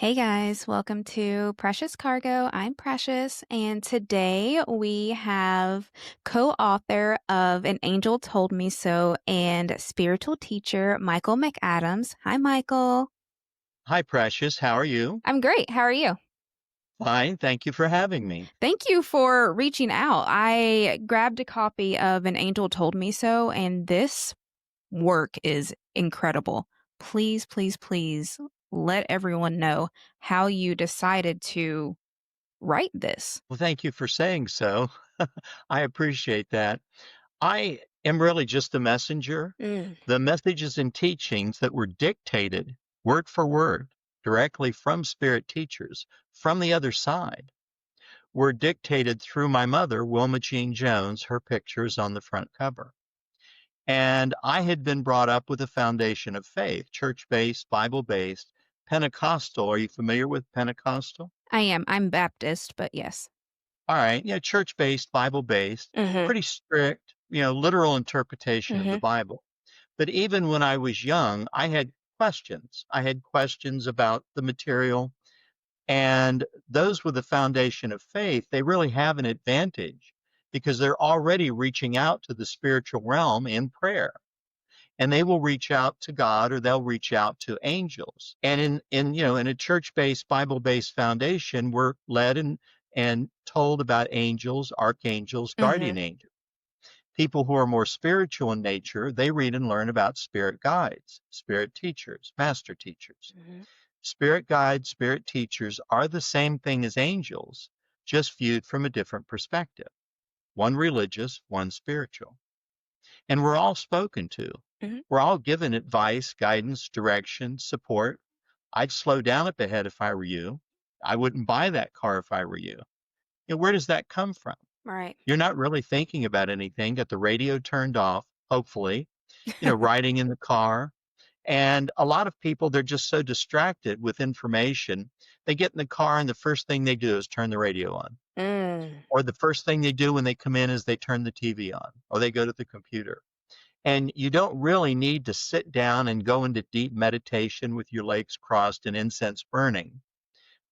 Hey guys, welcome to Precious Cargo. I'm Precious, and today we have co-author of An Angel Told Me So and spiritual teacher Michael McAdams. Hi, Michael. Hi, Precious. How are you? I'm great. How are you? Fine. Thank you for having me. Thank you for reaching out. I grabbed a copy of An Angel Told Me So, and this work is incredible. Please, please, please let everyone know how you decided to write this. Well, thank you for saying so. I appreciate that. I am really just the messenger. Mm. The messages and teachings that were dictated word for word directly from spirit teachers from the other side were dictated through my mother, Wilma Jean Jones. Her picture is on the front cover. And I had been brought up with a foundation of faith, church-based, Bible-based, Pentecostal. Are you familiar with Pentecostal? I am. I'm Baptist, but yes. All right, yeah, church-based, Bible-based, Mhm. pretty strict, literal interpretation of the Mhm. Bible. But even when I was young, I had questions. I had questions about the material, and those with the foundation of faith, they really have an advantage because they're already reaching out to the spiritual realm in prayer. And they will reach out to God or they'll reach out to angels. And in a church-based, Bible-based foundation, we're led and told about angels, archangels, Mhm. guardian angels. People who are more spiritual in nature, they read and learn about spirit guides, spirit teachers, master teachers. Mhm. Spirit guides, spirit teachers are the same thing as angels, just viewed from a different perspective. One religious, one spiritual. And we're all spoken to. Mhm. We're all given advice, guidance, direction, support. I'd slow down up ahead if I were you. I wouldn't buy that car if I were you. Where does that come from? Right. You're not really thinking about anything, got the radio turned off, hopefully, riding in the car. And a lot of people, they're just so distracted with information. They get in the car and the first thing they do is turn the radio on. Mm. Or the first thing they do when they come in is they turn the TV on or they go to the computer. And you don't really need to sit down and go into deep meditation with your legs crossed and incense burning,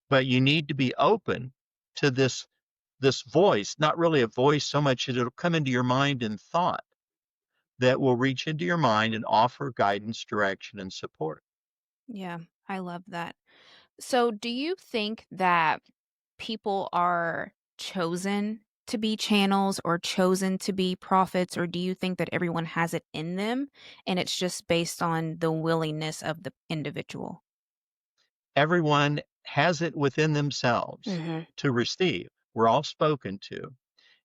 but you need to be open to this voice, not really a voice so much as it'll come into your mind in thought that will reach into your mind and offer guidance, direction, and support. Yeah, I love that. So, do you think that people are chosen to be channels or chosen to be prophets, or do you think that everyone has it in them and it's just based on the willingness of the individual? Everyone has it within themselves Mhm. to receive. We're all spoken to.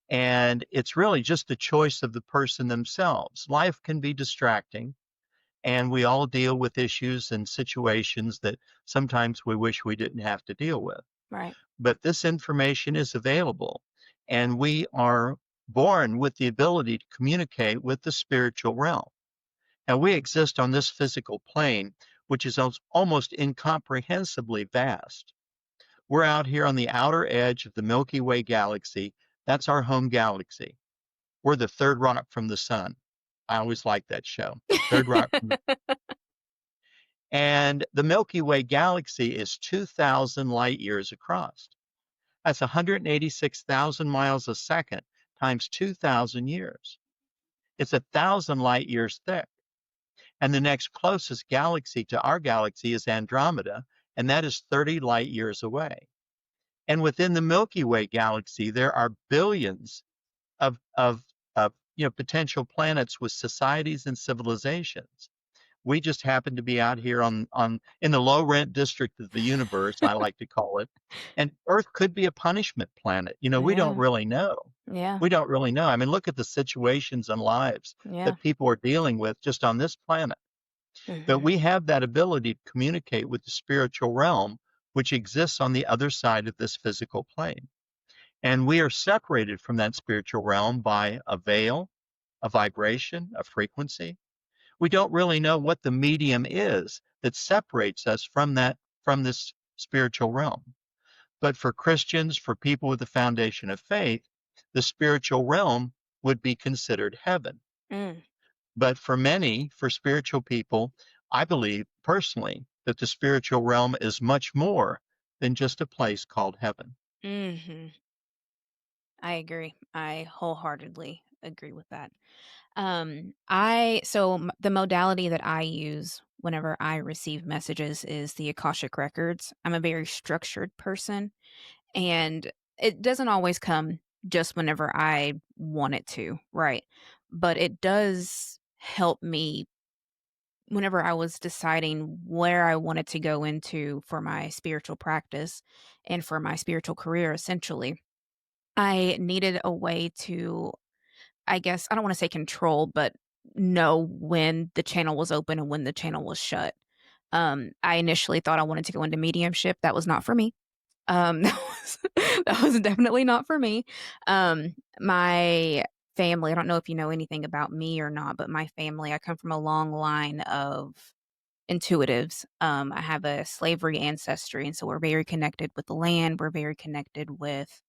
And it's really just the choice of the person themselves. Life can be distracting. And we all deal with issues and situations that sometimes we wish we didn't have to deal with. Right. But this information is available, and we are born with the ability to communicate with the spiritual realm. And we exist on this physical plane, which is almost incomprehensibly vast. We're out here on the outer edge of the Milky Way galaxy. That's our home galaxy. We're the third rock from the sun. I always like that show. Third rock from the And the Milky Way galaxy is 2,000 light years across. That's 186,000 miles a second times 2,000 years. It's 1,000 light years thick. And the next closest galaxy to our galaxy is Andromeda, and that is 30 light years away. And within the Milky Way galaxy, there are billions of potential planets with societies and civilizations. We just happen to be out here on in the low rent district of the universe, I like to call it. And Earth could be a punishment planet. We don't Yeah. really know. Yeah. We don't really know. I mean, look at the situations and lives Yeah. that people are dealing with just on this planet. But Mhm. we have that ability to communicate with the spiritual realm, which exists on the other side of this physical plane. And we are separated from that spiritual realm by a veil, a vibration, a frequency. We don't really know what the medium is that separates us from this spiritual realm. But for Christians, for people with the foundation of faith, the spiritual realm would be considered heaven. Mm. But for many, for spiritual people, I believe personally that the spiritual realm is much more than just a place called heaven. Mhm. I agree. I wholeheartedly agree with that. The modality that I use whenever I receive messages is the Akashic Records. I'm a very structured person, and it doesn't always come just whenever I want it to, right? But it does help me whenever I was deciding where I wanted to go into for my spiritual practice and for my spiritual career, essentially. I needed a way to, I guess, I don't want to say control, but know when the channel was open and when the channel was shut. I initially thought I wanted to go into mediumship. That was not for me. That was that was definitely not for me. My family, I don't know if you know anything about me or not, but my family, I come from a long line of intuitives. I have a slavery ancestry, and so we're very connected with the land. We're very connected with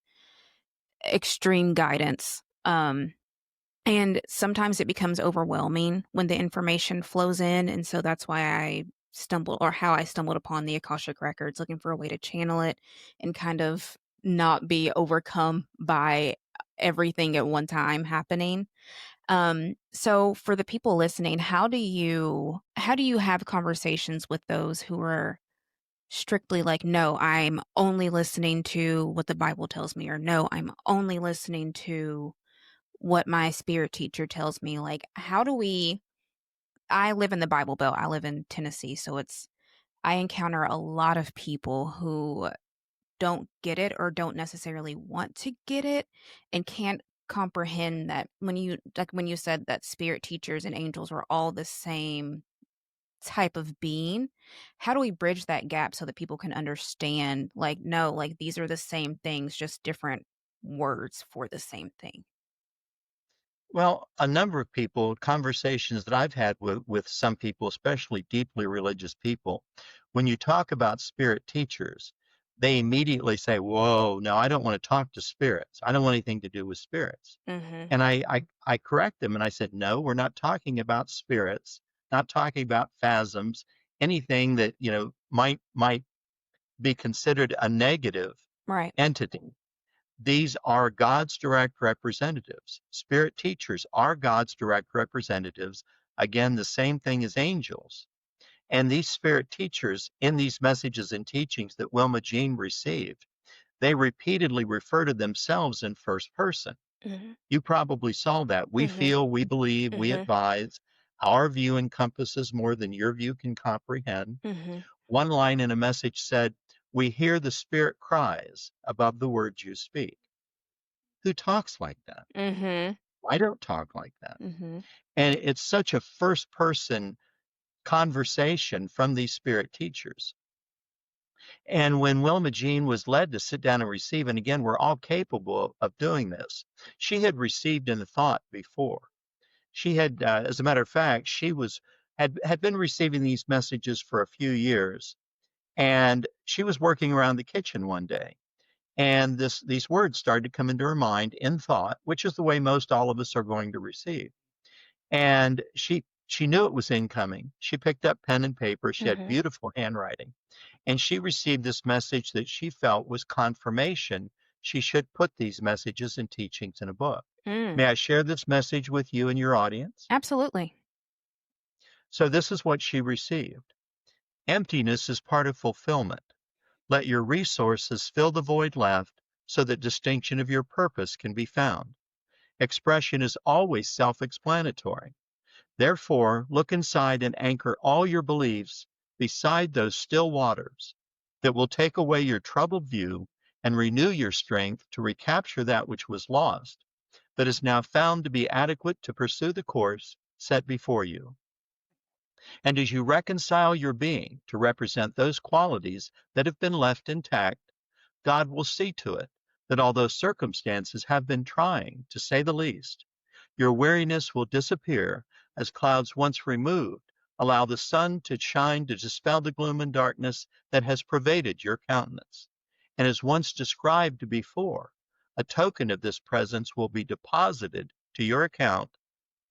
extreme guidance. And sometimes it becomes overwhelming when the information flows in, and so that's why I stumbled or how I stumbled upon the Akashic Records, looking for a way to channel it and kind of not be overcome by everything at one time happening. So for the people listening, how do you have conversations with those who are strictly like, "No, I'm only listening to what the Bible tells me," or, "No, I'm only listening to what my spirit teacher tells me." Like, how do we I live in the Bible Belt. I live in Tennessee, so I encounter a lot of people who don't get it or don't necessarily want to get it and can't comprehend that when you said that spirit teachers and angels were all the same type of being, how do we bridge that gap so that people can understand, like, no, like, these are the same things, just different words for the same thing? Well, a number of people, conversations that I've had with some people, especially deeply religious people, when you talk about spirit teachers, they immediately say, "Whoa, no, I don't want to talk to spirits. I don't want anything to do with spirits." Mhm. And I correct them and I said, "No, we're not talking about spirits, not talking about phantoms, anything that, might be considered a negative Right. entity. These are God's direct representatives. Spirit teachers are God's direct representatives. Again, the same thing as angels. And these spirit teachers, in these messages and teachings that Wilma Jean received, they repeatedly refer to themselves in first person. Mhm. You probably saw that. We Mhm. feel, we believe, we Mhm. advise. Our view encompasses more than your view can comprehend. Mhm. One line in a message said, "We hear the spirit cries above the words you speak." Who talks like that? Mhm. I don't talk like that. Mhm. And it's such a first person conversation from these spirit teachers. And when Wilma Jean was led to sit down and receive, and again, we're all capable of doing this, she had received in the thought before. She had, as a matter of fact, had been receiving these messages for a few years, and she was working around the kitchen one day, and these words started to come into her mind in thought, which is the way most all of us are going to receive. And she knew it was incoming. She picked up pen and paper. She had Mhm. beautiful handwriting, and she received this message that she felt was confirmation she should put these messages and teachings in a book. Mm. May I share this message with you and your audience? Absolutely. So this is what she received. Emptiness is part of fulfillment. Let your resources fill the void left so that distinction of your purpose can be found. Expression is always self-explanatory. Therefore, look inside and anchor all your beliefs beside those still waters that will take away your troubled view and renew your strength to recapture that which was lost, but is now found to be adequate to pursue the course set before you. And as you reconcile your being to represent those qualities that have been left intact, God will see to it that although circumstances have been trying, to say the least, your weariness will disappear as clouds once removed allow the sun to shine to dispel the gloom and darkness that has pervaded your countenance. And as once described before, a token of this presence will be deposited to your account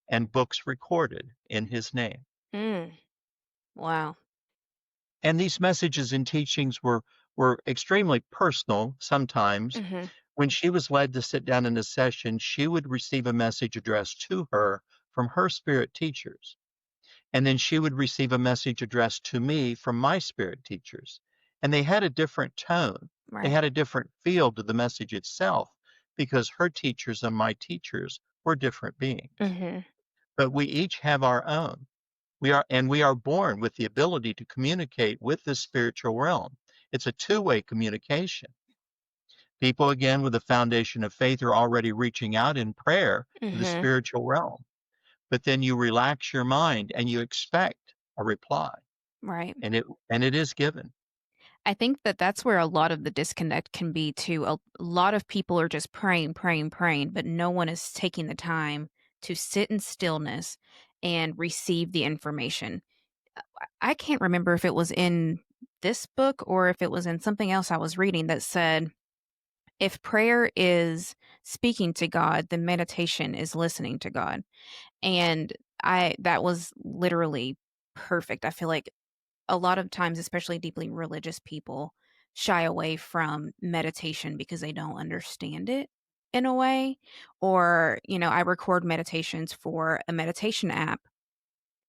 and books recorded in his name. Mm. Wow. And these messages and teachings were extremely personal sometimes. Mhm. When she was led to sit down in a session, she would receive a message addressed to her from her spirit teachers. And then she would receive a message addressed to me from my spirit teachers. And they had a different tone. They Right. had a different feel to the message itself because her teachers and my teachers were different beings. Mhm. But we each have our own. We are born with the ability to communicate with this spiritual realm. It's a two-way communication. People, again, with a foundation of faith are already reaching out in prayer to the Mhm. spiritual realm. But then you relax your mind and you expect a reply, Right. and it is given. I think that that's where a lot of the disconnect can be too. A lot of people are just praying, praying, praying, but no one is taking the time to sit in stillness and receive the information. I can't remember if it was in this book or if it was in something else I was reading that said if prayer is speaking to God, then meditation is listening to God. And I that was literally perfect. I feel like a lot of times, especially deeply religious people, shy away from meditation because they don't understand it in a way. Or, I record meditations for a meditation app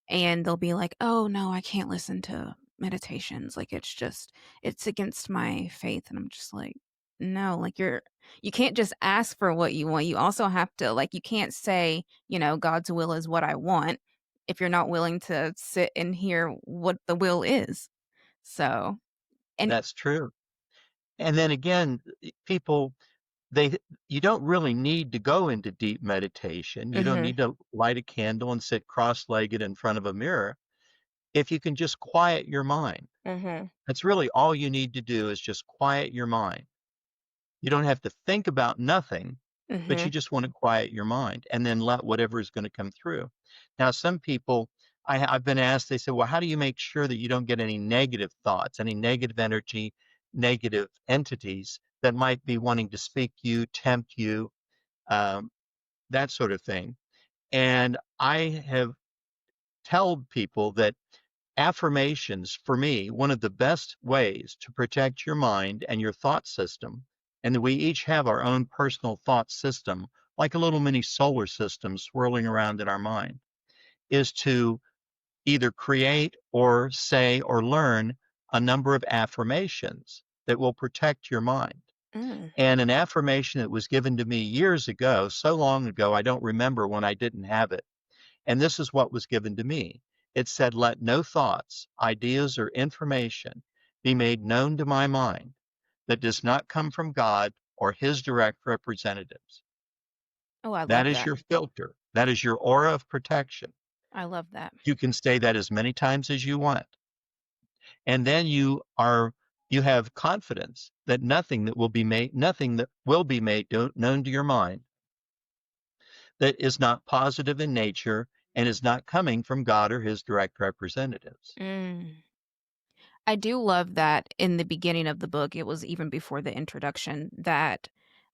and they'll be like, "Oh, no, I can't listen to meditations. Like it's against my faith." And I'm just like, "No, like you can't just ask for what you want. You also have to like you can't say, God's will is what I want if you're not willing to sit and hear what the will is." So, and That's true. And then again, people they you don't really need to go into deep meditation. You don't mhm, need to light a candle and sit cross-legged in front of a mirror. If you can just quiet your mind, mhm, that's really all you need to do is just quiet your mind. You don't have to think about nothing, but you mhm, just want to quiet your mind and then let whatever is going to come through. Now, some people, I've been asked, they say, well, how do you make sure that you don't get any negative thoughts, any negative energy, negative entities that might be wanting to speak you, tempt you, um, that sort of thing? And I have told people that affirmations, for me, one of the best ways to protect your mind and your thought system, and we each have our own personal thought system, like a little mini solar system swirling around in our mind, is to either create or say or learn a number of affirmations that will protect your mind. mm, And an affirmation that was given to me years ago, so long ago, I don't remember when I didn't have it, and this is what was given to me. It said, let no thoughts, ideas, or information be made known to my mind that does not come from God or his direct representatives. oh, I That love is that. your filter. That is your aura of protection. I love that. You can say that as many times as you want. And then you have confidence that nothing that will be made known to your mind that is not positive in nature and is not coming from God or his direct representatives. Mm. I do love that in the beginning of the book, it was even before the introduction that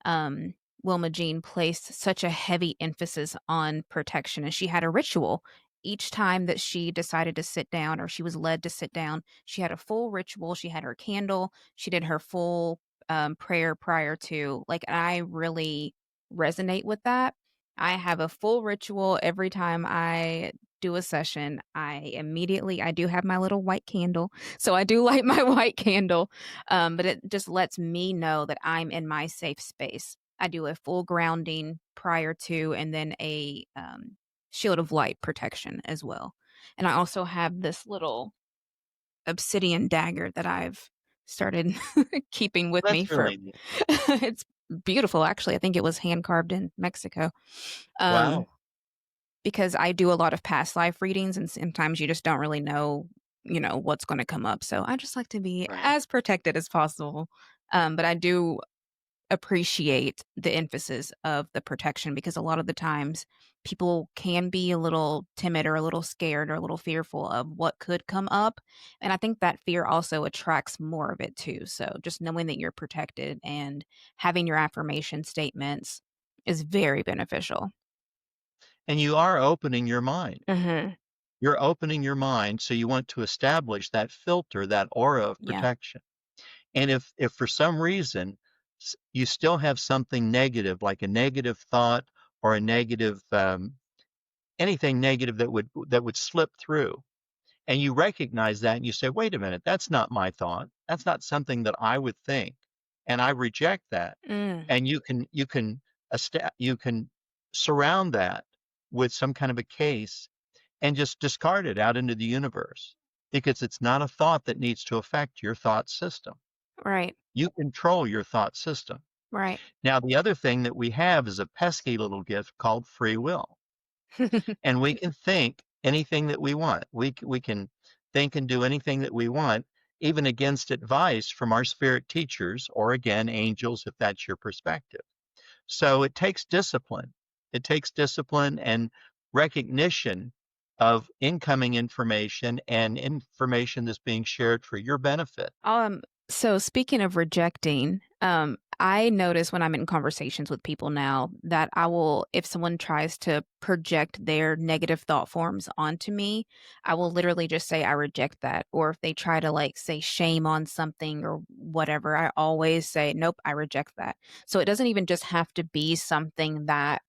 um, Wilma Jean placed such a heavy emphasis on protection. And she had a ritual. Each time that she decided to sit down or she was led to sit down, she had a full ritual. She had her candle. She did her full prayer prior to. Like, I really resonate with that. I have a full ritual every time I do a session. I do have my little white candle, so I do light my white candle, but it just lets me know that I'm in my safe space. I do a full grounding prior to, and then a shield of light protection as well. And I also have this little obsidian dagger that I've started keeping with me That's for. really neat. It's beautiful, actually. I think it was hand carved in Mexico. Um, Wow. because I do a lot of past life readings and sometimes you just don't really know, what's gonna come up. So I just like to be Right. as protected as possible. But I do appreciate the emphasis of the protection because a lot of the times people can be a little timid or a little scared or a little fearful of what could come up. And I think that fear also attracts more of it too. So just knowing that you're protected and having your affirmation statements is very beneficial. And you are opening your mind. Mhm. You're opening your mind, so you want to establish that filter, that aura of Yeah. protection. And if for some reason you still have something negative, like a negative thought or a negative anything negative that would slip through, and you recognize that and you say, "Wait a minute, that's not my thought. That's not something that I would think, and I reject that." Mm. And you can surround that with some kind of a case and just discard it out into the universe because it's not a thought that needs to affect your thought system. Right. You control your thought system. Right. Now, the other thing that we have is a pesky little gift called free will, and we can think anything that we want. We can think and do anything that we want, even against advice from our spirit teachers or again, angels, if that's your perspective. So it takes discipline. It takes discipline and recognition of incoming information and information that's being shared for your benefit. Um, so speaking of rejecting, I notice when I'm in conversations with people now that I will, if someone tries to project their negative thought forms onto me, I will literally just say, I reject that. Or if they try to like say shame on something or whatever, I always say, nope, I reject that. So it doesn't even just have to be something that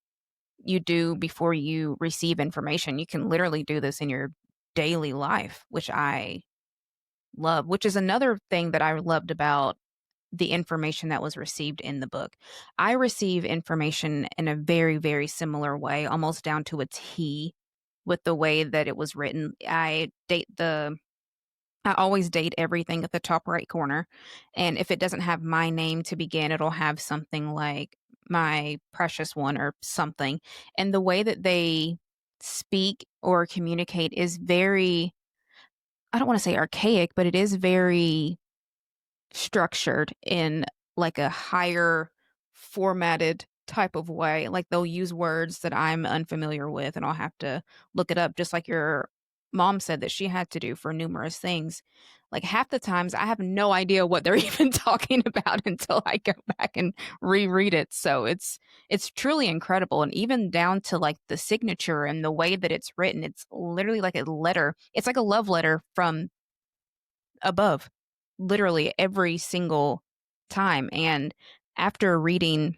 you do before you receive information. You can literally do this in your daily life, which I love, which is another thing that I loved about the information that was received in the book. I receive information in a very, very similar way, almost down to a T with the way that it was written. I always date everything at the top right corner. And if it doesn't have my name to begin, it'll have something like my precious one or something. And the way that they speak or communicate is very, I don't want to say archaic, but it is very structured in like a higher formatted type of way. Like they'll use words that I'm unfamiliar with and I'll have to look it up just like your mom said that she had to do for numerous things. Like half the times I have no idea what they're even talking about until I go back and reread it. So it's truly incredible and even down to like the signature and the way that it's written, it's literally like a letter. It's like a love letter from above, literally every single time, and after reading,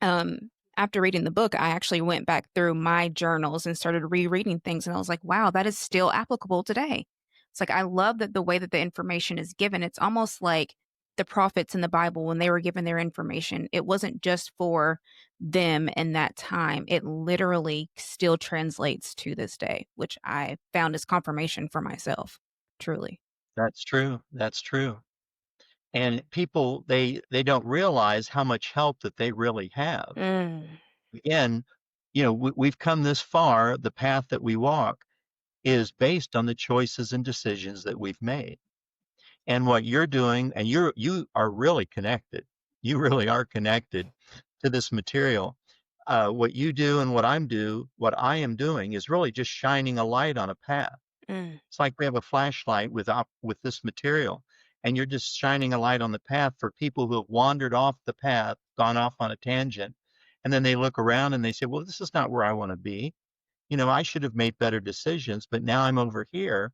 after reading the book, I actually went back through my journals and started rereading things, and I was like, "Wow, that is still applicable today." It's like, I love that the way that the information is given, it's almost like the prophets in the Bible when they were given their information, it wasn't just for them in that time, it literally still translates to this day, which I found as confirmation for myself, truly. That's true. That's true. And people, they don't realize how much help that they really have. Mm. Again, we've come this far. The path that we walk is based on the choices and decisions that we've made. And what you're doing, and you are really connected. You really are connected to this material. What you do and what I am doing is really just shining a light on a path. Mm. It's like we have a flashlight with this material, and you're just shining a light on the path for people who have wandered off the path, gone off on a tangent, and then they look around and they say, "Well, this is not where I want to be. I should have made better decisions, but now I'm over here."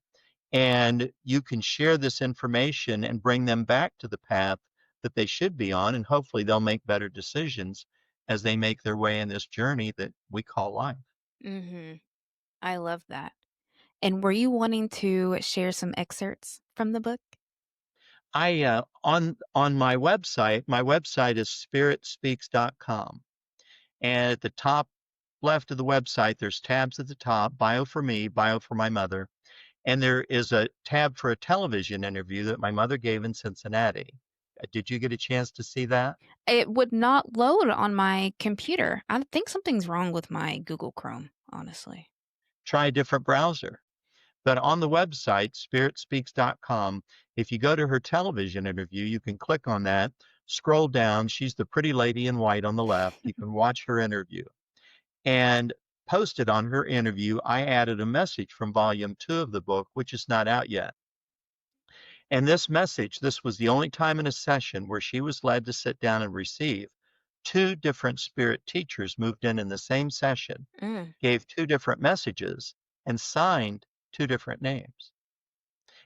And you can share this information and bring them back to the path that they should be on, and hopefully they'll make better decisions as they make their way in this journey that we call life. Mhm. I love that. And were you wanting to share some excerpts from the book? I on my website is spiritspeaks.com. And at the top left of the website, there's tabs at the top, bio for me, bio for my mother. And there is a tab for a television interview that my mother gave in Cincinnati. Did you get a chance to see that? It would not load on my computer. I think something's wrong with my Google Chrome, honestly. Try a different browser. But on the website, spiritspeaks.com, if you go to her television interview, you can click on that, scroll down. She's the pretty lady in white on the left. You can watch her interview. And posted on her interview, I added a message from volume 2 of the book, which is not out yet. And this message, this was the only time in a session where she was led to sit down and receive. Two different spirit teachers moved in the same session, Mm. gave two different messages, and signed two different names.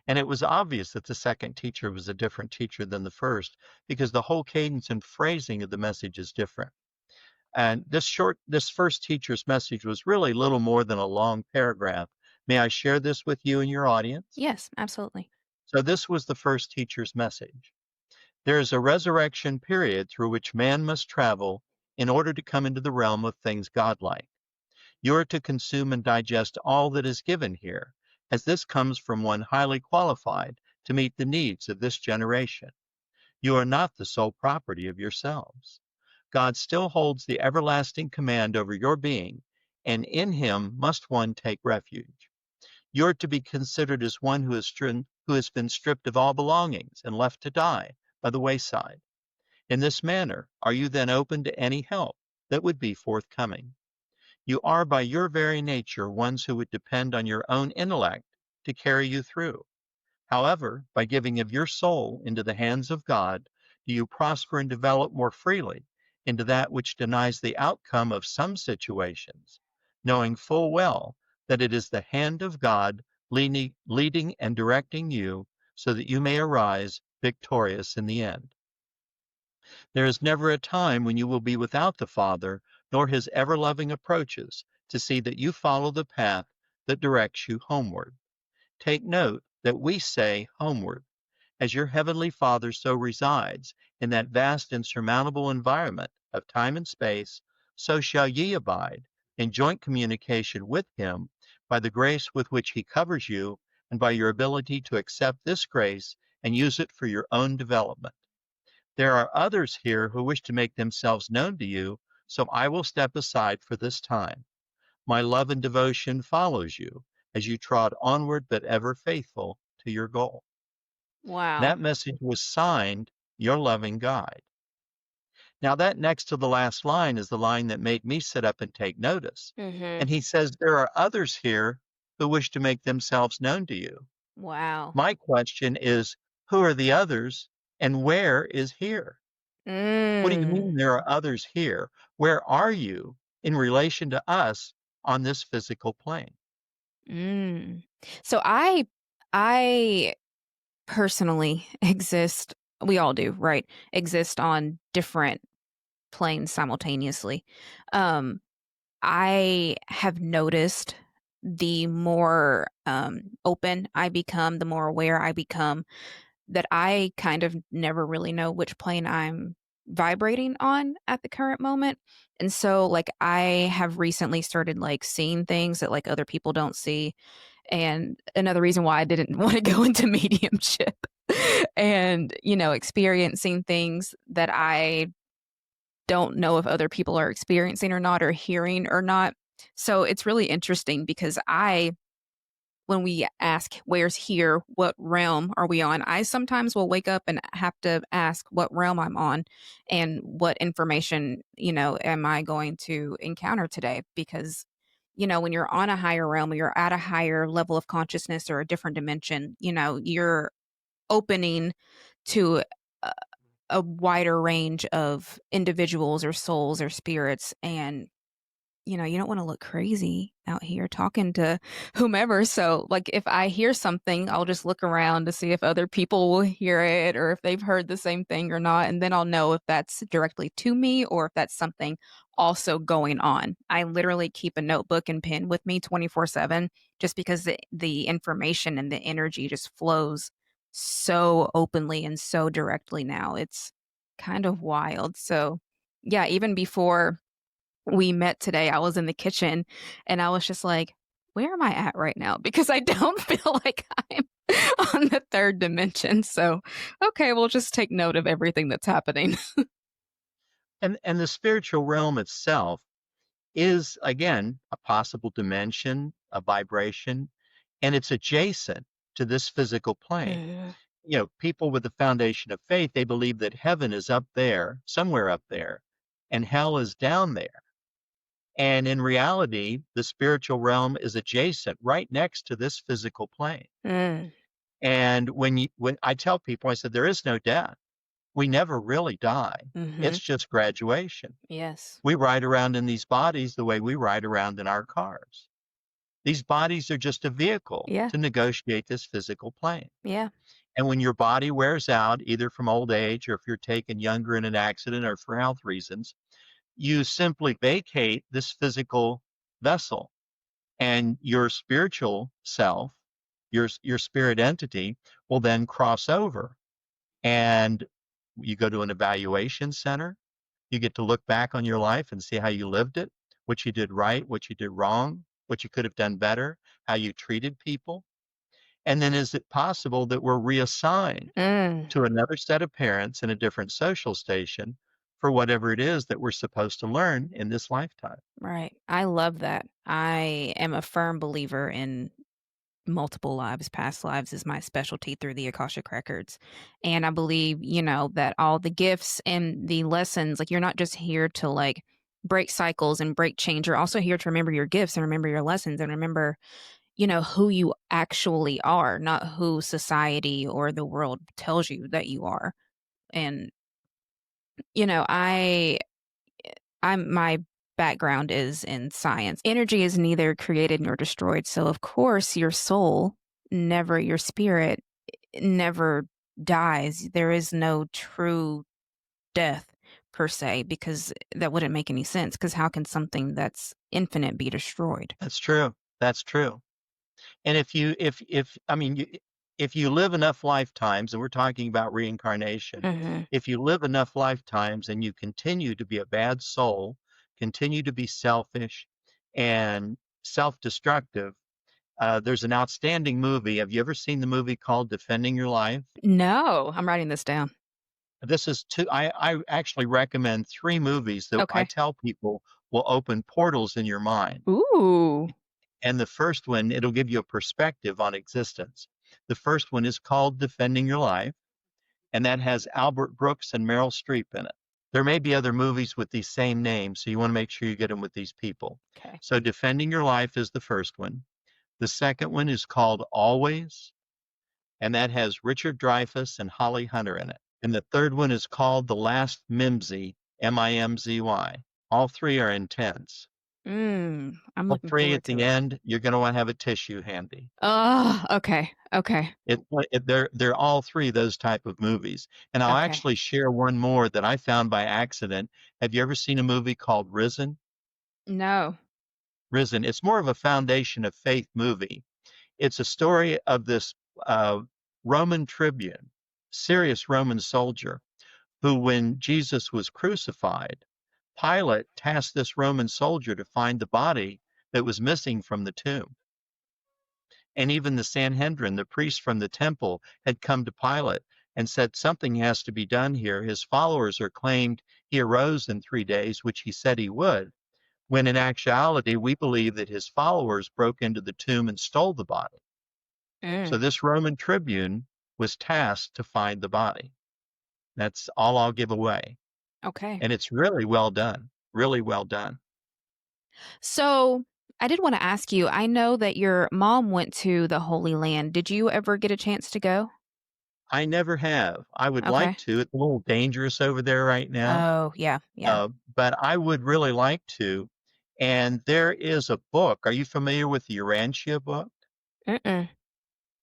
And it was obvious that the second teacher was a different teacher than the first because the whole cadence and phrasing of the message is different. And this first teacher's message was really little more than a long paragraph. May I share this with you and your audience? Yes, absolutely. So this was the first teacher's message. There is a resurrection period through which man must travel in order to come into the realm of things godlike. You are to consume and digest all that is given here, as this comes from one highly qualified to meet the needs of this generation. You are not the sole property of yourselves. God still holds the everlasting command over your being, and in him must one take refuge. You are to be considered as one who has been stripped of all belongings and left to die by the wayside. In this manner, are you then open to any help that would be forthcoming? You are by your very nature ones who would depend on your own intellect to carry you through. However, by giving of your soul into the hands of God, do you prosper and develop more freely into that which denies the outcome of some situations, knowing full well that it is the hand of God leading and directing you so that you may arise victorious in the end. There is never a time when you will be without the Father, nor his ever-loving approaches to see that you follow the path that directs you homeward. Take note that we say homeward, as your heavenly Father so resides in that vast insurmountable environment of time and space, so shall ye abide in joint communication with him by the grace with which he covers you and by your ability to accept this grace and use it for your own development. There are others here who wish to make themselves known to you, so I will step aside for this time. My love and devotion follows you as you trod onward but ever faithful to your goal. Wow. That message was signed, Your Loving Guide. Now, that next to the last line is the line that made me sit up and take notice. Mhm. And he says, There are others here who wish to make themselves known to you. Wow. My question is, who are the others and where is here? What do you Mm. mean there are others here? Where are you in relation to us on this physical plane? Mm. So I personally exist, we all do, right? Exist on different planes simultaneously. Um I have noticed the more open I become, the more aware I become, that I kind of never really know which plane I'm vibrating on at the current moment. And so like I have recently started like seeing things that like other people don't see. And another reason why I didn't want to go into mediumship and, experiencing things that I don't know if other people are experiencing or not or hearing or not. So it's really interesting because when we ask where's here, what realm are we on, I sometimes will wake up and have to ask what realm I'm on and what information, am I going to encounter today? Because, when you're on a higher realm or you're at a higher level of consciousness or a different dimension, you're opening to a wider range of individuals or souls or spirits. And, you don't want to look crazy out here talking to whomever. So, like, if I hear something, I'll just look around to see if other people will hear it or if they've heard the same thing or not. And then I'll know if that's directly to me or if that's something also going on. I literally keep a notebook and pen with me 24/7 just because the information and the energy just flows so openly and so directly now. It's kind of wild. So, yeah, even before we met today, I was in the kitchen and I was just like, where am I at right now? Because I don't feel like I'm on the third dimension. So, okay, we'll just take note of everything that's happening. And the spiritual realm itself is, again, a possible dimension, a vibration, and it's adjacent to this physical plane. Mhm. People with the foundation of faith, they believe that heaven is up there, somewhere up there, and hell is down there. And in reality, the spiritual realm is adjacent, right next to this physical plane. Mm. And when I tell people, I said, there is no death. We never really die. It's Mhm. just graduation. Yes. We ride around in these bodies the way we ride around in our cars. These bodies are just a vehicle Yeah. to negotiate this physical plane. Yeah. And when your body wears out, either from old age or if you're taken younger in an accident or for health reasons, you simply vacate this physical vessel and your spiritual self, your spirit entity will then cross over and you go to an evaluation center. You get to look back on your life and see how you lived it, what you did right, what you did wrong, what you could have done better, how you treated people. And then is it possible that we're reassigned Mm. to another set of parents in a different social station for whatever it is that we're supposed to learn in this lifetime? Right. I love that. I am a firm believer in multiple lives. Past lives is my specialty through the Akashic records. And I believe, that all the gifts and the lessons, like you're not just here to like break cycles and break change. You're also here to remember your gifts and remember your lessons and remember, who you actually are, not who society or the world tells you that you are. And, you know, I I'm my background is in science. Energy is neither created nor destroyed. So of course your soul, never your spirit, never dies. There is no true death per se because that wouldn't make any sense because how can something that's infinite be destroyed? That's true. That's true. And if I mean, if you live enough lifetimes, and we're talking about reincarnation, Mhm. if you live enough lifetimes and you continue to be a bad soul, continue to be selfish and self-destructive, there's an outstanding movie. Have you ever seen the movie called Defending Your Life? No, I'm writing this down. This is two. I actually recommend three movies that I Okay. tell people will open portals in your mind. Ooh. And the first one, it'll give you a perspective on existence. The first one is called Defending Your Life, and that has Albert Brooks and Meryl Streep in it. There may be other movies with these same names, so you want to make sure you get them with these people. Okay. So Defending Your Life is the first one. The second one is called Always, and that has Richard Dreyfuss and Holly Hunter in it. And the third one is called The Last Mimsy, Mimzy. All three are intense. I'm All looking three forward at to the it. end, you're going to want to have a tissue handy. Oh, okay. Okay. They're all three those type of movies. And I'll Okay. actually share one more that I found by accident. Have you ever seen a movie called Risen? No. Risen. It's more of a foundation of faith movie. It's a story of this uh, Roman tribune, serious Roman soldier, who, when Jesus was crucified, Pilate tasked this Roman soldier to find the body that was missing from the tomb. And even the Sanhedrin, the priests from the temple, had come to Pilate and said, something has to be done here. His followers are claimed he arose in 3 days, which he said he would, when in actuality, we believe that his followers broke into the tomb and stole the body. So Mm. this Roman tribune was tasked to find the body. That's all I'll give away. Okay. And it's really well done, really well done. So, I did wanna ask you, I know that your mom went to the Holy Land. Did you ever get a chance to go? I never have. I would like Okay. to. It's a little dangerous over there right now. Oh, yeah, yeah. But I would really like to. And there is a book. Are you familiar with the Urantia book? Mm-mm.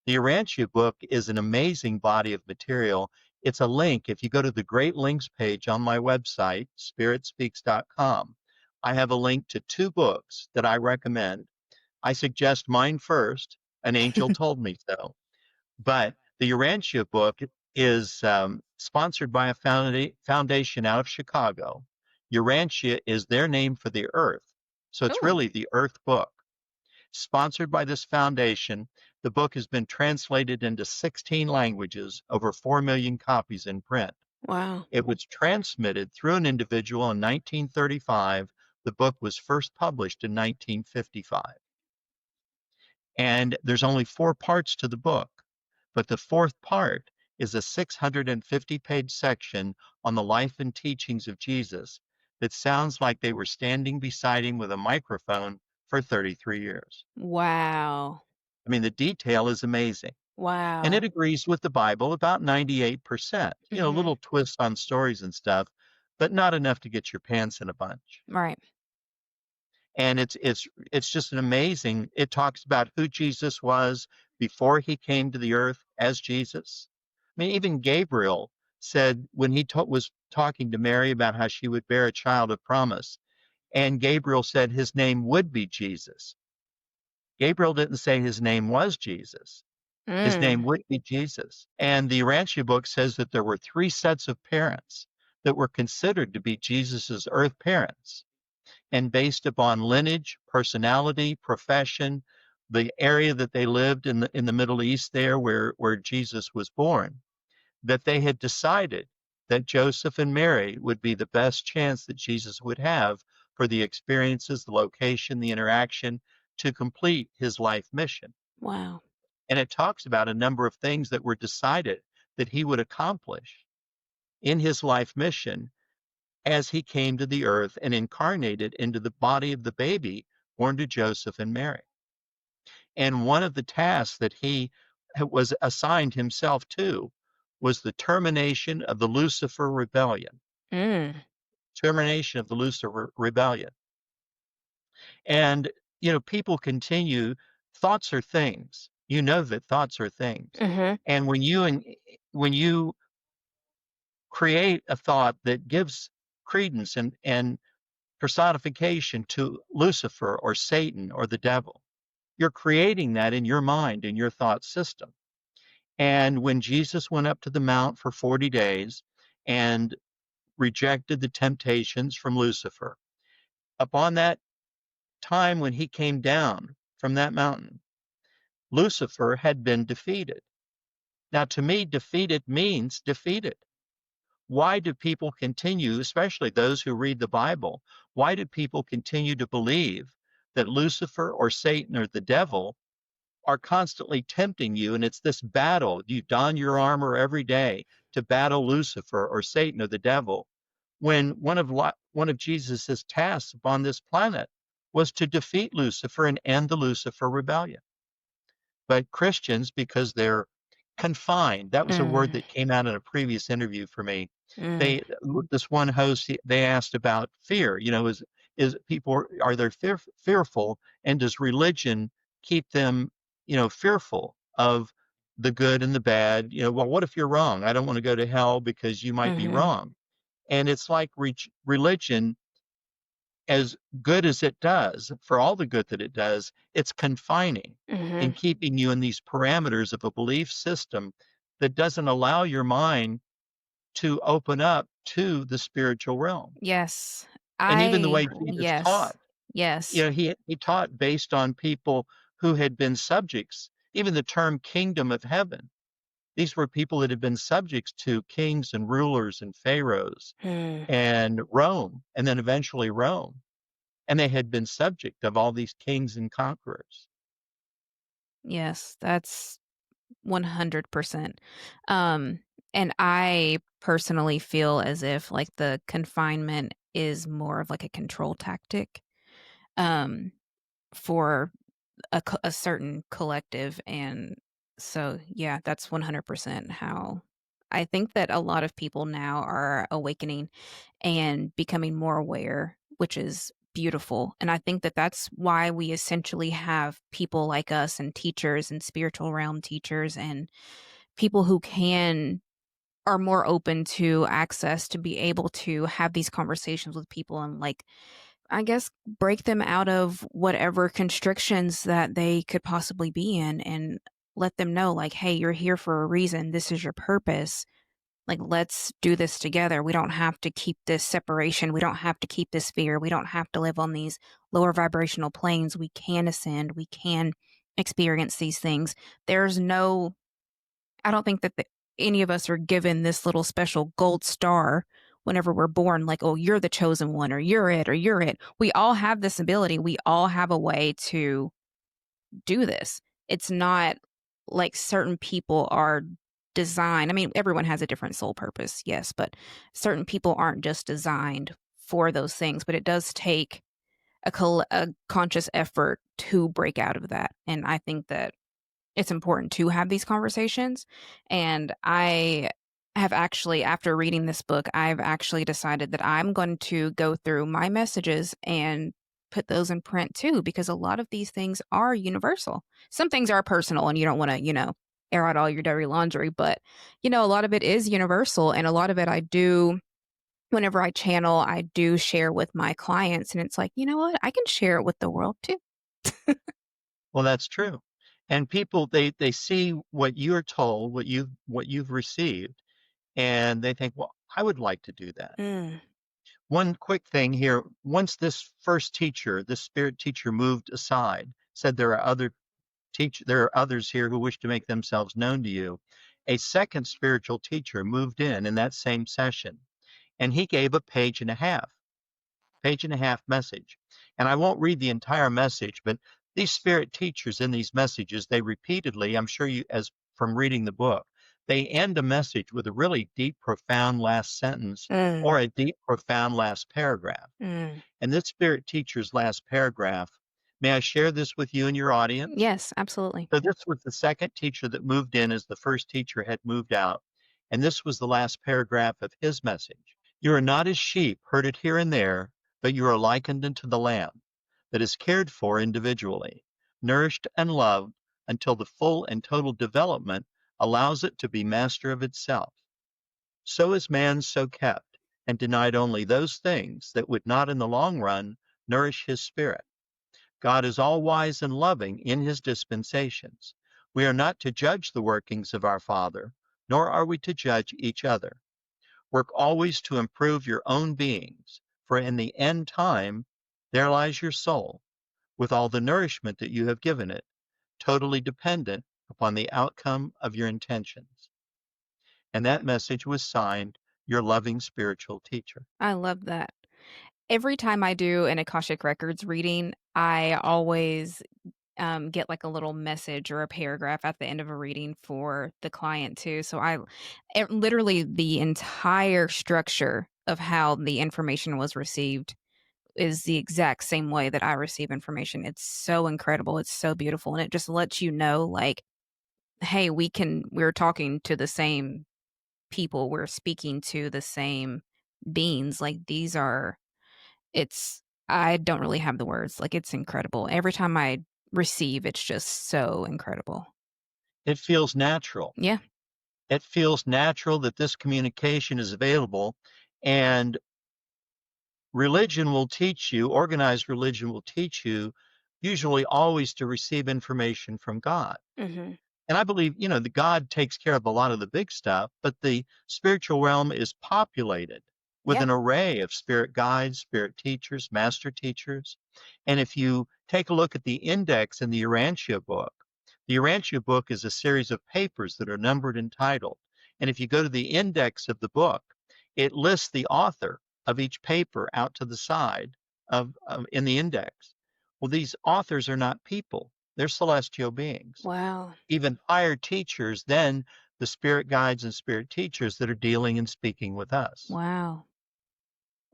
The Urantia book is an amazing body of material. It's a link. If you go to the Great Links page on my website, spiritspeaks.com, I have a link to two books that I recommend. I suggest mine first. An angel told me so. But the Urantia book is sponsored by a foundation out of Chicago. Urantia is their name for the earth. So it's Ooh, really the earth book. Sponsored by this foundation, the book has been translated into 16 languages, over 4 million copies in print. wow. It was transmitted through an individual in 1935. The book was first published in 1955. And there's only four parts to the book. But the fourth part is a 650-page section on the life and teachings of Jesus that sounds like they were standing beside him with a microphone for 33 years. Wow. I mean, the detail is amazing. And it Wow. agrees with the Bible about 98%. You know, Mhm. little twists on stories and stuff, but not enough to get your pants in a bunch. Right. And it's just an amazing. It talks about who Jesus was before he came to the earth as Jesus. I mean, even Gabriel said when was talking to Mary about how she would bear a child of promise, and Gabriel said his name would be Jesus. Gabriel didn't say his name was Jesus. His name Mm. would be Jesus. And the Urantia book says that there were three sets of parents that were considered to be Jesus's earth parents. And based upon lineage, personality, profession, the area that they lived in the Middle East there where Jesus was born, that they had decided that Joseph and Mary would be the best chance that Jesus would have for the experiences, the location, the interaction to complete his life mission. Wow. And it talks about a number of things that were decided that he would accomplish in his life mission as he came to the earth and incarnated into the body of the baby born to Joseph and Mary. And one of the tasks that he was assigned himself to was the termination of the Lucifer rebellion. Mm. Termination of the Lucifer rebellion. And, you know, people continue, thoughts are things. You know that thoughts are things. Mhm. And when you create a thought that gives credence and personification to Lucifer or Satan or the devil, you're creating that in your mind, in your thought system. And when Jesus went up to the mount for 40 days and rejected the temptations from Lucifer, upon that time when he came down from that mountain, Lucifer had been defeated. Now, to me, defeated means defeated. Why do people continue, especially those who read the Bible, why do people continue to believe that Lucifer or Satan or the devil are constantly tempting you? And it's this battle. You don your armor every day to battle Lucifer or Satan or the devil. When one of Jesus's tasks upon this planet was to defeat Lucifer and end the Lucifer rebellion. But Christians, because they're confined, that was a word Mm. that came out in a previous interview for me. Mm. They this one host they asked about fear. You know, is people are they fearful, and does religion keep them, you know, fearful of the good and the bad? You know, well, what if you're wrong? I don't want to go to hell because you might be Mhm. wrong. And it's like religion, as good as it does, for all the good that it does, it's confining in Mhm. keeping you in these parameters of a belief system that doesn't allow your mind to open up to the spiritual realm. Yes. And even the way Jesus Yes. taught, you Yes. know, he taught based on people who had been subjects. Even the term kingdom of heaven, these were people that had been subjects to kings and rulers and pharaohs Mm. and Rome, and then eventually Rome. And they had been subject of all these kings and conquerors. Yes, that's 100%. Um, and I personally feel as if, like, the confinement is more of, like, a control tactic, um, for a certain collective, and so, yeah, that's 100% how I think that a lot of people now are awakening and becoming more aware, which is beautiful. And I think that that's why we essentially have people like us and teachers and spiritual realm teachers and people who are more open to access to be able to have these conversations with people and, like, I guess, break them out of whatever constrictions that they could possibly be in and let them know, like, hey, you're here for a reason. This is your purpose. Like, let's do this together. We don't have to keep this separation. We don't have to keep this fear. We don't have to live on these lower vibrational planes. We can ascend. We can experience these things. There's no, I don't think that any of us are given this little special gold star whenever we're born, like, oh, you're the chosen one, or you're it, or you're it. We all have this ability. We all have a way to do this. It's not like certain people are designed. I mean, everyone has a different soul purpose, yes, but certain people aren't just designed for those things. But it does take a conscious effort to break out of that. And I think that it's important to have these conversations. And I have actually, after reading this book, I've actually decided that I'm going to go through my messages and put those in print too, because a lot of these things are universal. Some things are personal and you don't want to, air out all your dirty laundry, but a lot of it is universal, and a lot of it I do whenever I channel, I do share with my clients, and it's like, you know what? I can share it with the world too. Well, that's true. And people, they see what you're told, what you've received, and they think, well, I would like to do that. Mm, One quick thing here, once this first teacher, this spirit teacher moved aside, said there are others here who wish to make themselves known to you. A second spiritual teacher moved in that same session, and he gave a page and a half message. And I won't read the entire message, but these spirit teachers in these messages, they repeatedly, I'm sure you, as from reading the book, they end a message with a really deep, profound last sentence mm, or a deep, profound last paragraph. mm. And this spirit teacher's last paragraph, may I share this with you and your audience? Yes, absolutely. So this was the second teacher that moved in as the first teacher had moved out. And this was the last paragraph of his message. You are not as sheep herded here and there, but you are likened unto the lamb that is cared for individually, nourished and loved until the full and total development allows it to be master of itself. So is man so kept and denied only those things that would not in the long run nourish his spirit. God is all wise and loving in his dispensations. We are not to judge the workings of our Father, nor are we to judge each other. Work always to improve your own beings, for in the end time there lies your soul, with all the nourishment that you have given it, totally dependent upon the outcome of your intentions. And that message was signed, Your Loving Spiritual Teacher. I love that. Every time I do an Akashic Records reading, I always get like a little message or a paragraph at the end of a reading for the client too. So literally the entire structure of how the information was received is the exact same way that I receive information. It's so incredible. It's so beautiful. And it just lets you know, like, hey, we're talking to the same people. We're speaking to the same beings. Like it's, I don't really have the words. Like, it's incredible. Every time I receive, it's just so incredible. It feels natural. Yeah. It feels natural that this communication is available, and religion will teach you, organized religion will teach you, usually always to receive information from God. Mhm. And I believe, the God takes care of a lot of the big stuff, but the spiritual realm is populated with Yeah. an array of spirit guides, spirit teachers, master teachers. And if you take a look at the index in the Urantia book is a series of papers that are numbered and titled. And if you go to the index of the book, it lists the author of each paper out to the side of in the index. Well, these authors are not people. They're celestial beings, Wow. even higher teachers than the spirit guides and spirit teachers that are dealing and speaking with us. Wow.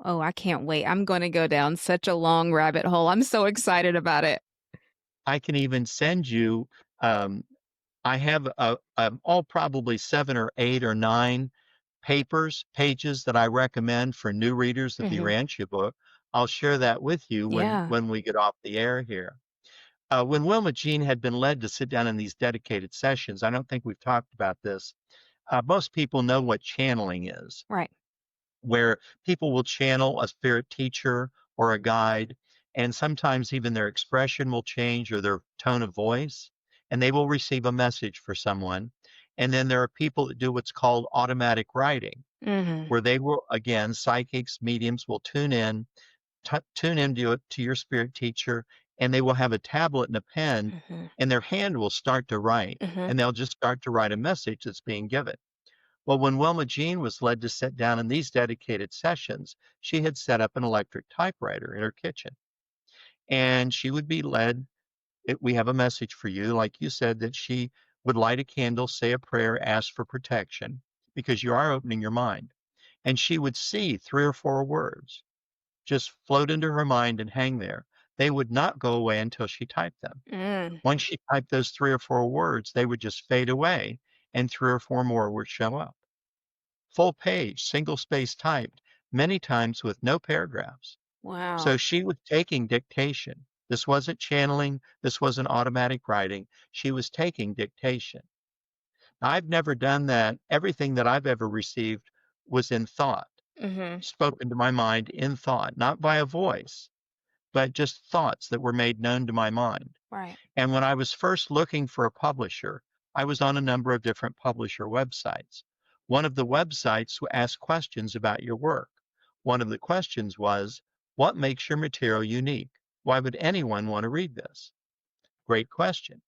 Oh, I can't wait. I'm gonna go down such a long rabbit hole. I'm so excited about it. I can even send you, um, I have all probably 7 or 8 or 9 pages that I recommend for new readers of the Mhm. Urantia book. I'll share that with you when Yeah. when we get off the air here. When Wilma Jean had been led to sit down in these dedicated sessions, I don't think we've talked about this. Most people know what channeling is, Right. where people will channel a spirit teacher or a guide, and sometimes even their expression will change or their tone of voice, and they will receive a message for someone. And then there are people that do what's called automatic writing, Mhm. where they will, again, psychics, mediums will tune into to your spirit teacher, and they will have a tablet and a pen, Mhm. and their hand will start to write, Mhm. and they'll just start to write a message that's being given. Well, when Wilma Jean was led to sit down in these dedicated sessions, she had set up an electric typewriter in her kitchen, and she would be led. We have a message for you, like you said, that she would light a candle, say a prayer, ask for protection, because you are opening your mind. And she would see 3 or 4 words just float into her mind and hang there. They would not go away until she typed them. Mm. Once she typed those 3 or 4 words, they would just fade away, and 3 or 4 more would show up. Full page, single space typed, many times with no paragraphs. Wow. So she was taking dictation. This wasn't channeling, this wasn't automatic writing. She was taking dictation. I've never done that. Everything that I've ever received was in thought, Mhm. spoken to my mind in thought, not by a voice, but just thoughts that were made known to my mind. Right. And when I was first looking for a publisher, I was on a number of different publisher websites. One of the websites asked questions about your work. One of the questions was, what makes your material unique? Why would anyone want to read this? Great question.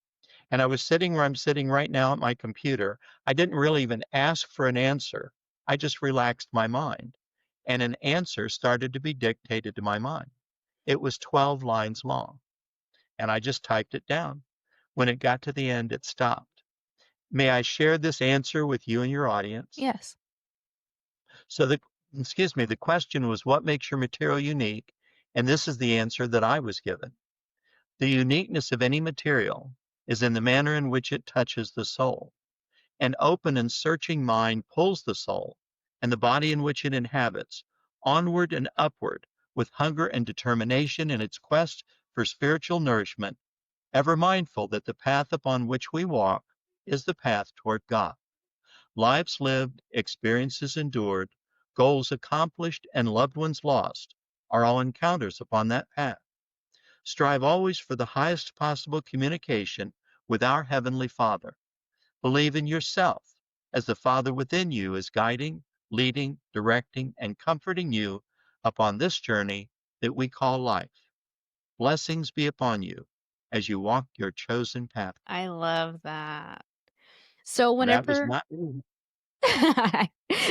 And I was sitting where I'm sitting right now at my computer. I didn't really even ask for an answer. I just relaxed my mind. And an answer started to be dictated to my mind. It was 12 lines long, and I just typed it down. When it got to the end, it stopped. May I share this answer with you and your audience? Yes. So the question was, what makes your material unique? And this is the answer that I was given. The uniqueness of any material is in the manner in which it touches the soul. An open and searching mind pulls the soul and the body in which it inhabits onward and upward with hunger and determination in its quest for spiritual nourishment, ever mindful that the path upon which we walk is the path toward God. Lives lived, experiences endured, goals accomplished, and loved ones lost are all encounters upon that path. Strive always for the highest possible communication with our Heavenly Father. Believe in yourself as the Father within you is guiding, leading, directing, and comforting you upon this journey that we call life. Blessings be upon you as you walk your chosen path. I love that. So That was whenever not me.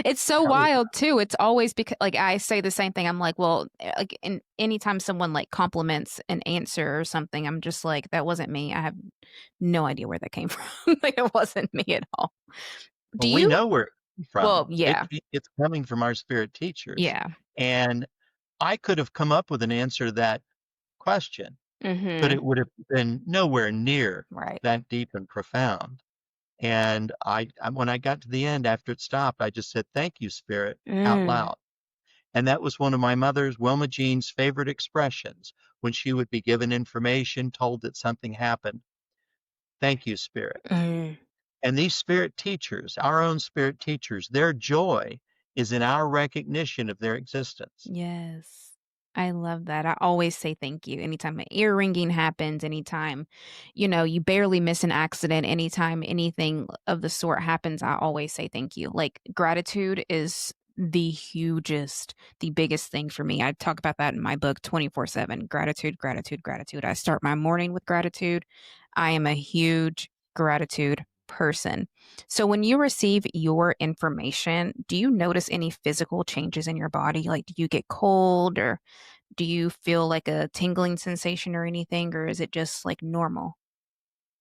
it's so That was wild too. It's always because like I say the same thing. I'm like, well, like in anytime someone like compliments an answer or something, I'm just like, that wasn't me. I have no idea where that came from. Like it wasn't me at all. Do well, we you? know where it came Well, from. yeah. It's coming from our spirit teachers. Yeah. And I could have come up with an answer to that question, but Mhm. it would have been nowhere near Right. that deep and profound. And when I got to the end after it stopped, I just said, "Thank you, Spirit," out Mm. loud. And that was one of my mother's, Wilma Jean's, favorite expressions when she would be given information, told that something happened. "Thank you, Spirit." Mm. And these spirit teachers, our own spirit teachers, their joy is in our recognition of their existence. Yes. I love that. I always say thank you. Anytime an ear ringing happens, anytime, you barely miss an accident, anytime anything of the sort happens, I always say thank you. Like gratitude is the hugest, the biggest thing for me. I talk about that in my book 24/7. Gratitude, gratitude, gratitude. I start my morning with gratitude. I am a huge gratitude person. So when you receive your information, do you notice any physical changes in your body? Like, do you get cold or do you feel like a tingling sensation or anything, or is it just like normal?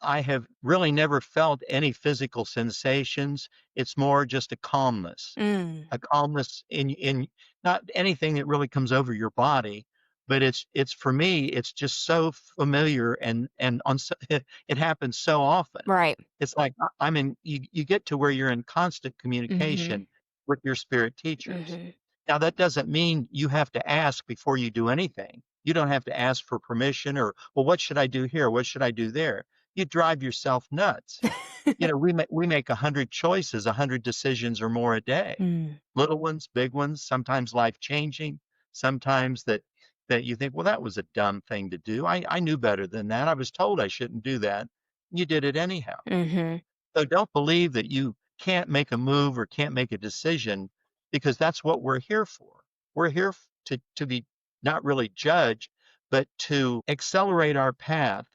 I have really never felt any physical sensations. It's more just Mm, a calmness in not anything that really comes over your body, but it's for me, it's just so familiar and it happens so often. right. It's like I'm in you get to where you're in constant Mhm. communication with your spirit teachers. Mhm. Now that doesn't mean you have to ask before you do anything. You don't have to ask for permission or, well, what should I do here? What should I do there? You drive yourself nuts. We make 100 choices, 100 decisions or more a day. Mm. Little ones, big ones, sometimes life-changing, sometimes that you think, "Well, that was a dumb thing to do. I knew better than that. I was told I shouldn't do that." You did it anyhow. Mhm. So don't believe that you can't make a move or can't make a decision because that's what we're here for. We're here to be not really judged, but to accelerate our path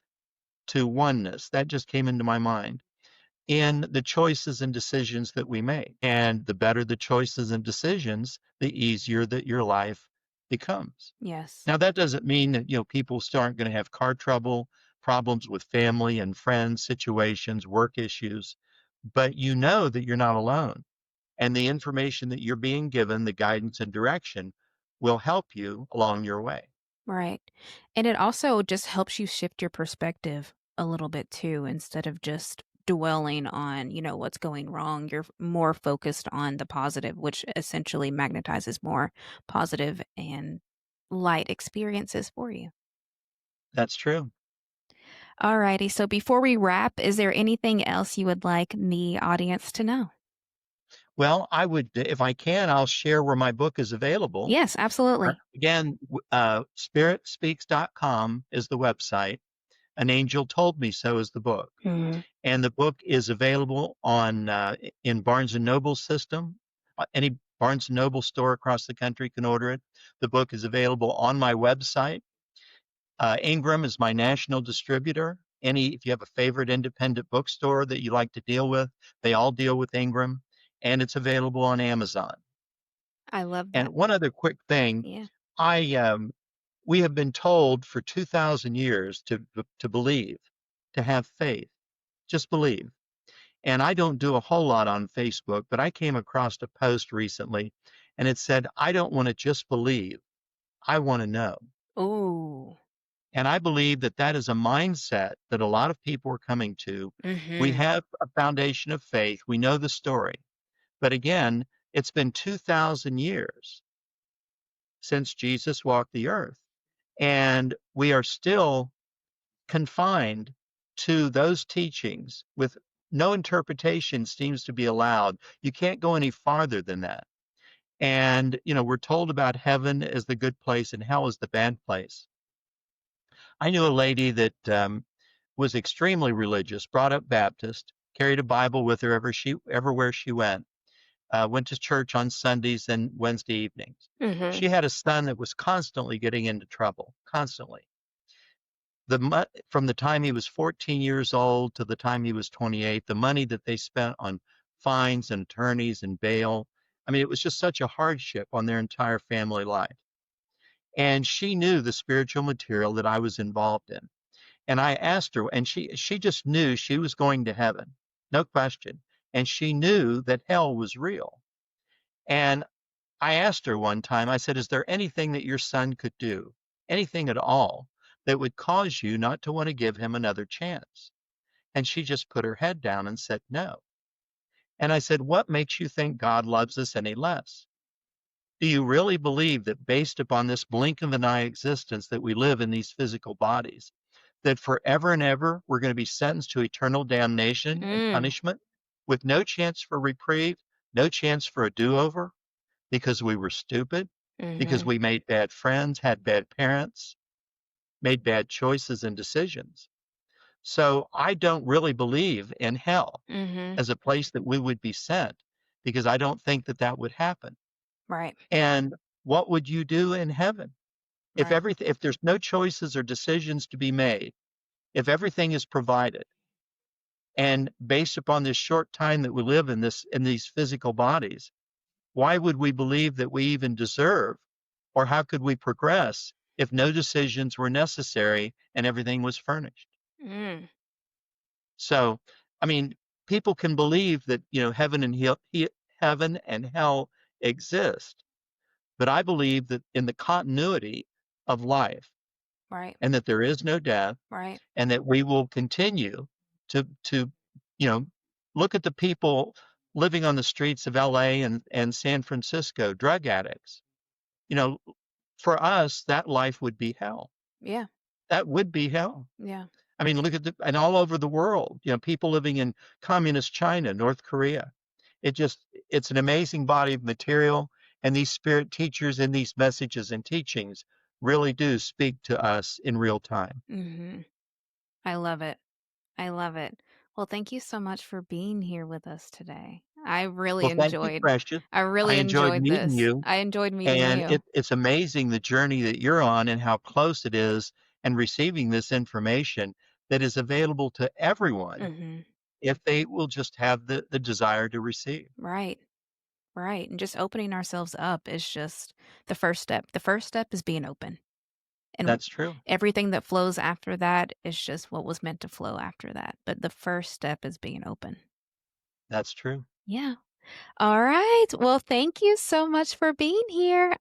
to oneness. That just came into my mind in the choices and decisions that we make. And the better the choices and decisions, the easier that your life becomes. Yes. Now, that doesn't mean that, people still aren't going to have car trouble, problems with family and friends, situations, work issues, but you know that you're not alone. And the information that you're being given, the guidance and direction, will help you along your way. Right. And it also just helps you shift your perspective a little bit too, instead of just dwelling on, what's going wrong. You're more focused on the positive, which essentially magnetizes more positive and light experiences for you. That's true. Alrighty, so before we wrap, is there anything else you would like the audience to know? Well, I would, if I can, I'll share where my book is available. Yes, absolutely. Again, spiritspeaks.com is the website. An Angel Told Me So is the book. Mhm. And the book is available on in Barnes and Noble system. Any Barnes and Noble store across the country can order it. The book is available on my website. Ingram is my national distributor. If you have a favorite independent bookstore that you like to deal with, they all deal with Ingram, and it's available on Amazon. I love And that. one other quick thing, Yeah. I we have been told for 2,000 years to believe, to have faith, just believe. And I don't do a whole lot on Facebook, but I came across a post recently and it said, I don't want to just believe, I want to know. Ooh. And I believe that that is a mindset that a lot of people are coming to. We Mhm. have a foundation of faith, we know the story. But again, it's been 2,000 years since Jesus walked the earth. And we are still confined to those teachings with no interpretation seems to be allowed. You can't go any farther than that. And, we're told about heaven as the good place and hell is the bad place. I knew a lady that was extremely religious, brought up Baptist, carried a Bible with her everywhere she went to church on Sundays and Wednesday evenings. Mhm. She had a son that was constantly getting into trouble, constantly. From the time he was 14 years old to the time he was 28, the money that they spent on fines and attorneys and bail, I mean, it was just such a hardship on their entire family life. And she knew the spiritual material that I was involved in. And I asked her, and she just knew she was going to heaven, no question. And she knew that hell was real. And I asked her one time, I said, "Is there anything that your son could do, anything at all, that would cause you not to want to give him another chance?" And she just put her head down and said, "No." And I said, "What makes you think God loves us any less? Do you really believe that based upon this blink of an eye existence that we live in these physical bodies, that forever and ever we're going to be sentenced to eternal damnation and Mm. punishment with no chance for reprieve, no chance for a do-over? Because we were stupid, because Mhm. we made bad friends, had bad parents, made bad choices and decisions. So I don't really believe in hell Mhm. as a place that we would be sent because I don't think that that would happen. Right. And what would you do in heaven Right. if there's no choices or decisions to be made, if everything is provided, and based upon this short time that we live in these physical bodies, why would we believe that we even deserve, or how could we progress if no decisions were necessary and everything was furnished? Mm. So, I mean, people can believe that, heaven and hell exist, but I believe that in the continuity of life Right. and that there is no death Right. and that we will continue to, you know, look at the people living on the streets of LA and San Francisco, drug addicts. You know, for us, that life would be hell. Yeah. That would be hell. Yeah. I mean, look at and all over the world, people living in communist China, North Korea. It's an amazing body of material. And these spirit teachers and these messages and teachings really do speak to us in real time. Mhm. I love it. I love it. Well, thank you so much for being here with us today. Well, thank you, Precious. I I really enjoyed enjoyed meeting this. you. I enjoyed meeting And you. it's amazing the journey that you're on and how close it is and receiving this information that is available to everyone Mhm. if they will just have the desire to receive. Right. Right. And just opening ourselves up is just the first step. The first step is being open. And That's true. everything that flows after that is just what was meant to flow after that. But the first step is being open. That's true. Yeah. All right. Well, thank you so much for being here.